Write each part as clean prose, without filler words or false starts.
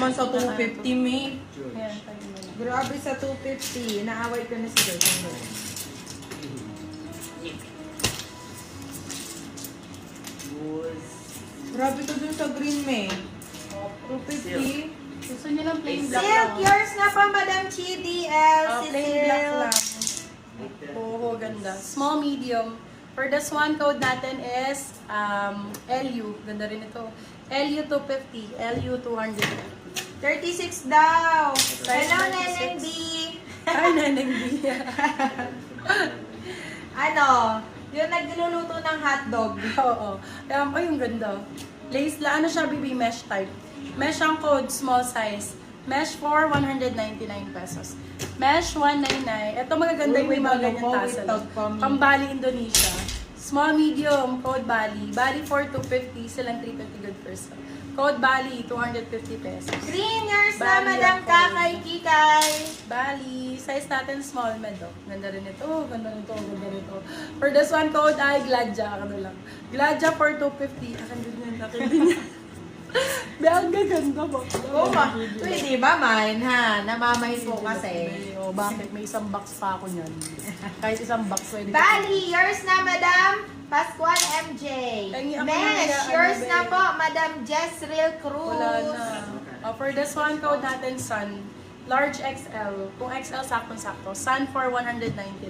naman sa 250, May. Ayan, tayo mo na. Grabe sa 250. Naaway ko na si Guys. Grabe to dun sa green, May. 250. Gusto niyo lang plain black Silk, lang. yours na pa, Madam Chi DL. Si Plain black Silk. lang. Oo, ganda. Small, medium. For this one, code natin is LU. Ganda rin ito. LU 250, LU 200. 36 daw. Size Hello, 36. Neneng B. Ay, Neneng B. Ano? Yung nagluluto ng hotdog. Oo. Ay, yung ganda. Lace la, ano siya, BB mesh type. Mesh ang code, small size. Mesh for 199 pesos. Mesh 199. Ito magaganda yung may mga ganyan tassel. Pang-Bali, Indonesia. Small, medium, code Bali. Bali for 250, silang 350 good person. Code Bali, 250 pesos. Green, yours na, Bali Madam ako. Kakay Kikay. Bali, size natin small med. Oh. Ganda rin ito, ganda rin ito, ganda rin ito. For this one code ay Gladja, ano lang. Gladja for 250. Akin din yan, akin din yan. Ang gaganda ba? Oo, pwede ba, mine, ha? Namamahin po kasi. O, bakit? May isang box pa ako niyan. Kahit isang box pwede. Bali, yours na, Madam Pascual MJ. Tangi ako Mesh, na, yours ano, na babe. po, Madam Jezreel Cruz. Wala na. For this one code natin, Sun. Large XL. Kung XL, saktong-sakto. Sun for 199.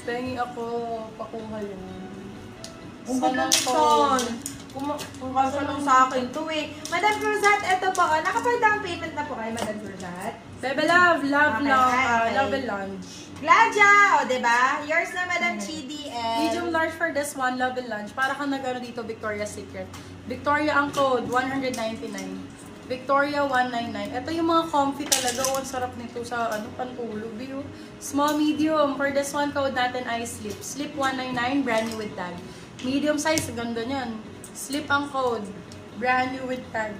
Pengi ako, pakuha yun. Ang Sun ganda ang nito. code. Kung kaso lang sa akin to eh. Madam Cruzat, eto po. Nakapag-down payment na po kayo, Madam Cruzat. Bebe love, love Okay, lang, okay. love and lunch. Gladja, o diba? Yours na, Madam CDL. Medium large for this one, love and lunch. Para kang nag-ano dito, Victoria's Secret. Victoria ang code, 199. Victoria 199. Ito yung mga comfy talaga. Oh, ang sarap nito sa ano, pantulog. View. Small, medium. For this one, code natin ay slip. Slip 199, brand new with tag. Medium size, ganda niyan. Slip ang code. Brand new with tag.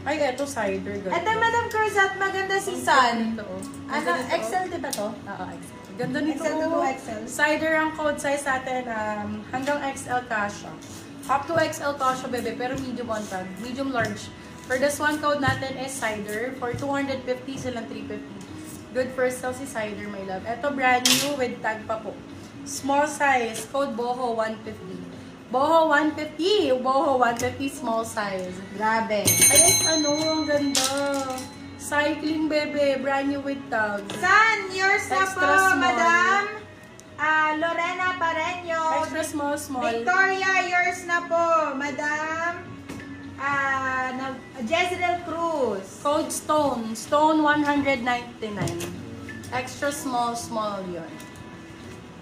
Ay, eto cider. Ganda. Eto, Madam Cruzat, maganda si Sun. Ito, oh. Ano, Ganda nito, oh. XL diba to? Oo, XL. Ganda nito. XL to 2XL. Cider ang code size natin hanggang XL kasha. Up to XL kasha, bebe, pero medium one tag. Medium large. For this one code natin is cider. For 250, silang 350. Good first sale si cider, my love. Ito brand new with tag pa po. Small size. Code BOHO 150. BOHO 150. BOHO 150 small size. Grabe. Ay, ano, ang ganda. Cycling, bebe. Brand new with tag. Sun, yours na po, Extra small. Madam. Lorena Pareño. Extra small, small. Victoria, yours na po, Madam. Jezreel Cruz. Code Stone. Stone 199. Extra small, small yun.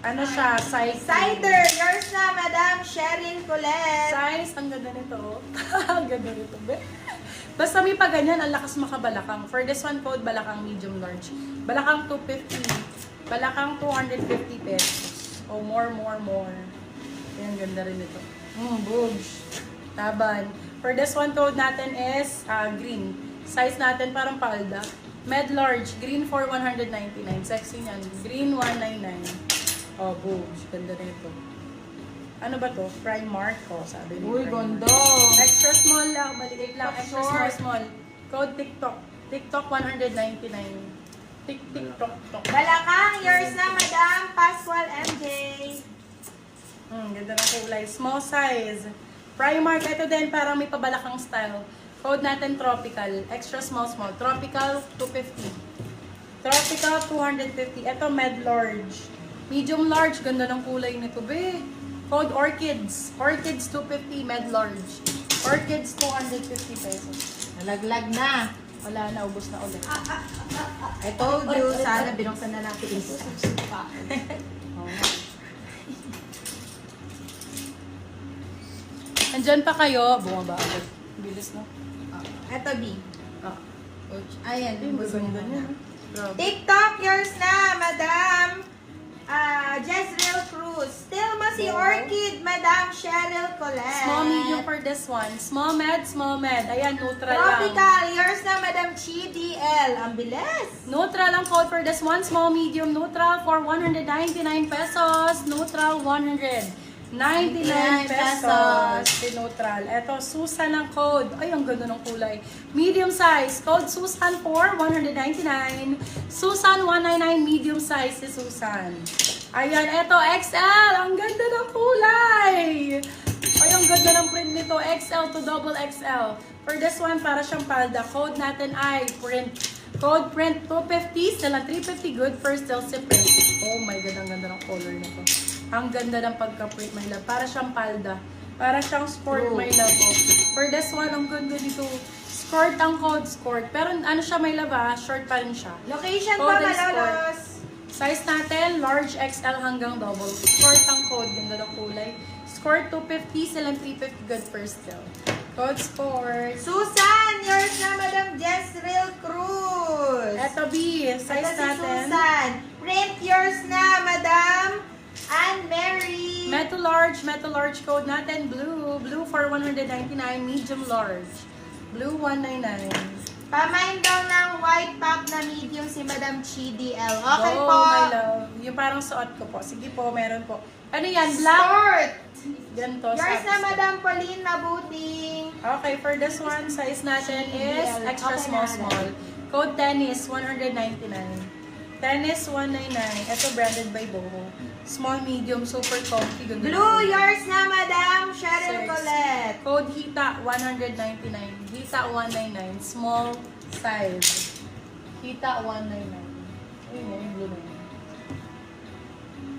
Ano siya? Cycling. Cider, yours na, Madam Cheryl Colette. Size, ang ganda nito. Ang ganda nito, be. Basta may pa ganyan, ang lakas makabalakang. For this one code, balakang medium large. Balakang 250. Balakang 250 pesos. O more. Ayan, ganda rin ito. Boobs. Taban. For this one code natin is green. Size natin parang palda. Med large. Green for 199. Sexy niyan. Green 199. Oh, boobs. Ganda nito. Ano ba to? Primark ko, sabi ni Uy, Primark. ganda. Extra small lang, maliit lang. Extra Short. small. Code TikTok. TikTok 199. TikTok. Balakang, yours na, Madam Pascual MJ. Ganda ng kulay. Small size. Primark. Ito din, parang may pabalakang style. Code natin tropical. Extra small. Tropical 250. Tropical 250. Ito med large. Medium large. Ganda ng kulay nito, be. Code Orchids. Orchids 250, med large. Orchids 250 pesos. Nalaglag na. Wala na, ubos na ulit. I told you, sana binuksan na natin ito. Andyan pa kayo, bumaba agad. Bilis na. Eto, B. Ah. Ayan, Ay, maganda niya. Grabe. TikTok, yours na, Madam Jezreel Cruz. Still mo si Orchid, Madam Cheryl Colette. Small, medium for this one. Small med. Ayan, neutral lang. Tropical, yours na, Madam Chi DL. Ang bilis. Neutral ang code for this one. Small, medium, neutral for 199 pesos. Neutral, 100. 99 pesos. Neutral. Ito, Susan ang code. Ay, ang ganda ng kulay. Medium size. Code Susan for 199. Susan 199 medium size si Susan. Ayan, ito XL. Ang ganda ng kulay. Ay, ang ganda ng print nito. XL to double XL. For this one, para siyang palda. Code natin ay print. Code print 250. Sila 350 good for still si print. Oh my God, ang ganda ng color nito. Ang ganda ng pagka-print, my love. Para siyang palda. Para siyang sport, my love. Oh. For this one, ang ganda nito. Skort ang code, skort. Pero ano siya, my love, short pa rin siya. Location po, Code and skort. Malolos. Size natin, large XL hanggang double. Skort ang code, ganda ng kulay. Skort 250, silang 350 good for still. Code skort. Susan, yours na, Madam Jezreel Cruz. Eto B, size Ito si natin. Susan. Print yours na, Madam Anne Mary. Metal large code natin, blue. Blue for 199, medium large. Blue 199. Pamain daw ng white pack na medium si Madam CDL. Okay Oh, po. my love. Yung parang suot ko po. Sige po, meron po. Ano yan? Black? Short. Ganito. Yours na, satis. Madam Pauline Mabuting. Okay, for this one, size natin is CDL. extra Okay small, na, small. Code tennis, 199. Tennis, 199. Ito branded by Boho. Small, medium, super comfy. Ganda Blue, ng- yours na, Madam Cheryl Six. Colette. Code HITA, 199. HITA, 199. Small size. HITA, 199. Ayun, yung blue na yun.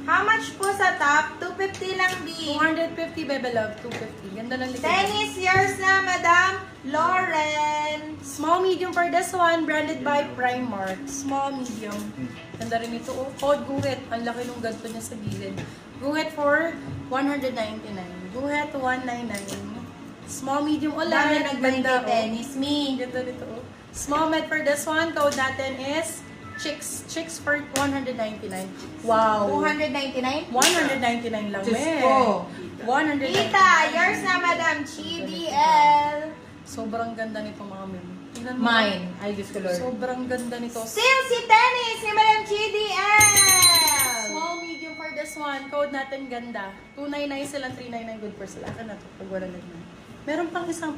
How much po sa top? 250 lang, B. 250, Bebe Love, 250. Ganda ng likod. Tennis, yours na, Madam Lauren. Small, medium for this one, branded by Primark. Small, medium. Ganda rin ito. Oh, code Guhit. Ang laki nung ganito niya sa gilid. Guhit for 199. Guhit, 199. Small, medium ulit. Dami nagbalik Ganda, kay tennis, me. Ganda nito. Oh. Small med for this one, code natin is Chicks. Chicks for 199. Wow. 299? 199 lang, Diyos me. ko. 199. Tita, yours na, Madam CDL. Sobrang ganda nito, mga mem. Tingnan mo. Mine. Ay, Diyos ko, Lord. Sobrang ganda nito. Still si tennis ni Madam CDL. Small, medium for this one. Code natin ganda. 299 sila, 399 good for sila. Akin na to pag wala nagman. Meron pang isang